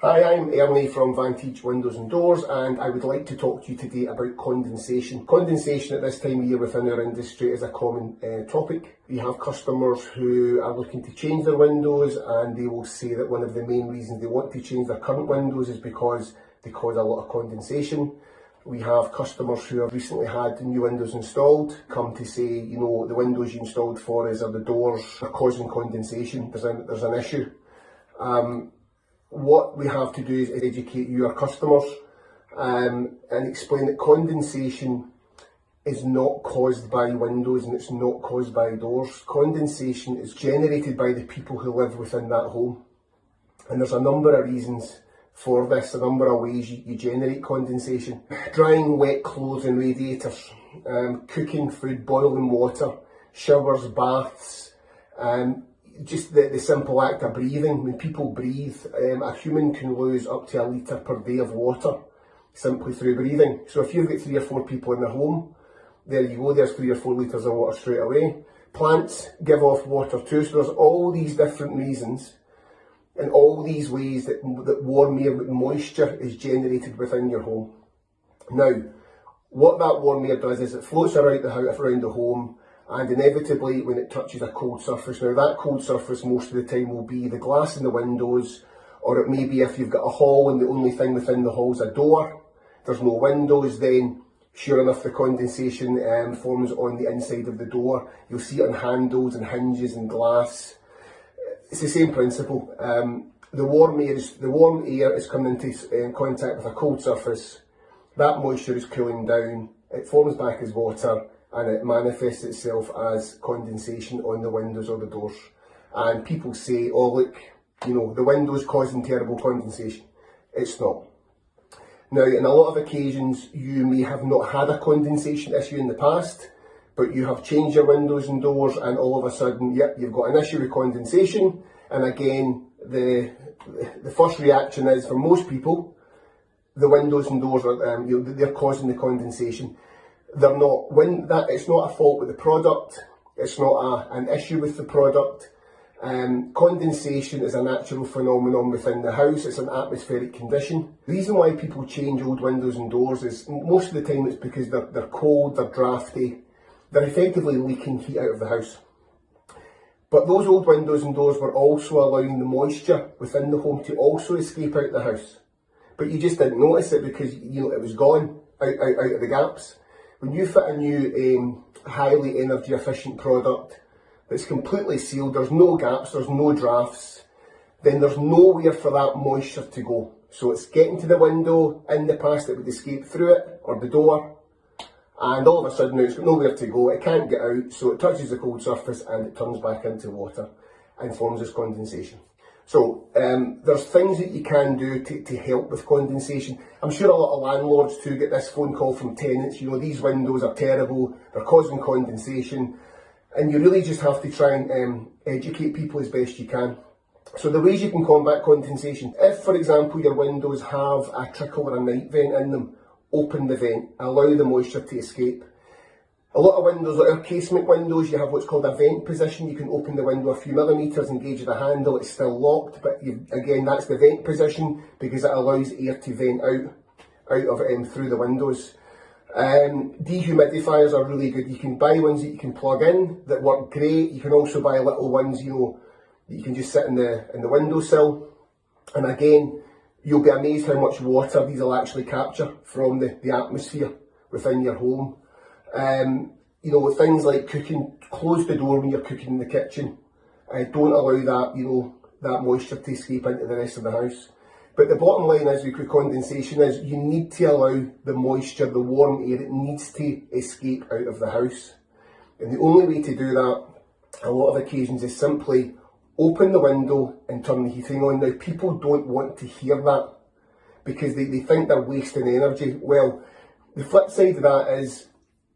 Hi, I'm Ernie from Vantage Windows and Doors, and I would like to talk to you today about condensation. Condensation at this time of year within our industry is a common topic. We have customers who are looking to change their windows, and they will say that one of the main reasons they want to change their current windows is because they cause a lot of condensation. We have customers who have recently had new windows installed come to say, the windows you installed for us or the doors are causing condensation. There's an issue. What we have to do is educate your customers and explain that condensation is not caused by windows and it's not caused by doors. Condensation is generated by the people who live within that home. And there's a number of reasons for this, a number of ways you generate condensation. Drying wet clothes in radiators, cooking food, boiling water, showers, baths, just the simple act of breathing. When people breathe, a human can lose up to 1 litre per day of water simply through breathing. So if you've got 3 or 4 people in the home, there you go, there's 3 or 4 litres of water straight away. Plants give off water too, so there's all these different reasons and all these ways that warm air, moisture is generated within your home. Now, what that warm air does is it floats around the home, and inevitably when it touches a cold surface. Now that cold surface most of the time will be the glass in the windows, or it may be if you've got a hall and the only thing within the hall is a door, there's no windows, then sure enough the condensation forms on the inside of the door. You'll see it on handles and hinges and glass. It's the same principle. The warm air is coming into contact with a cold surface. That moisture is cooling down, it forms back as water, and it manifests itself as condensation on the windows or the doors. And people say, oh look, the window's causing terrible condensation. It's not. Now, in a lot of occasions, you may have not had a condensation issue in the past, but you have changed your windows and doors and all of a sudden, yep, you've got an issue with condensation. And again, the first reaction is, for most people, the windows and doors are, they're causing the condensation. They're not. It's not a fault with the product. It's not an issue with the product. Condensation is a natural phenomenon within the house. It's an atmospheric condition. The reason why people change old windows and doors is most of the time it's because they're cold, they're drafty, they're effectively leaking heat out of the house. But those old windows and doors were also allowing the moisture within the home to also escape out the house. But you just didn't notice it because it was gone out of the gaps. When you fit a new highly energy efficient product that's completely sealed, there's no gaps, there's no drafts, then there's nowhere for that moisture to go. So it's getting to the window. In the past it would escape through it, or the door, and all of a sudden it's got nowhere to go, it can't get out, so it touches the cold surface and it turns back into water and forms as condensation. So there's things that you can do to help with condensation. I'm sure a lot of landlords too get this phone call from tenants, these windows are terrible, they're causing condensation, and you really just have to try and educate people as best you can. So the ways you can combat condensation: if for example your windows have a trickle or a night vent in them, open the vent, allow the moisture to escape. A lot of windows, like our casement windows, you have what's called a vent position. You can open the window a few millimetres, engage the handle, it's still locked, but again that's the vent position because it allows air to vent out through the windows. Dehumidifiers are really good. You can buy ones that you can plug in that work great. You can also buy little ones, that you can just sit in the windowsill, and again you'll be amazed how much water these will actually capture from the atmosphere within your home. Things like cooking, close the door when you're cooking in the kitchen. Don't allow that moisture to escape into the rest of the house. But the bottom line is with condensation is you need to allow the moisture, the warm air, it needs to escape out of the house. And the only way to do that, a lot of occasions, is simply open the window and turn the heating on. Now, people don't want to hear that because they think they're wasting energy. Well, the flip side of that is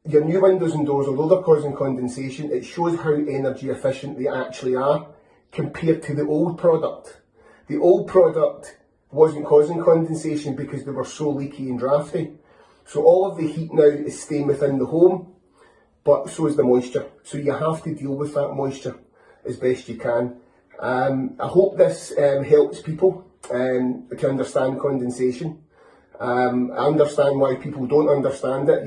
your new windows and doors, although they're causing condensation, it shows how energy efficient they actually are compared to the old product. The old product wasn't causing condensation because they were so leaky and drafty. So all of the heat now is staying within the home, but so is the moisture. So you have to deal with that moisture as best you can. I hope this helps people. to understand condensation. I understand why people don't understand it,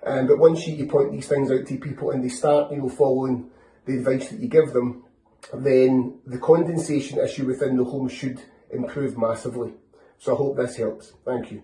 but once you point these things out to people and they start, following the advice that you give them, then the condensation issue within the home should improve massively. So I hope this helps. Thank you.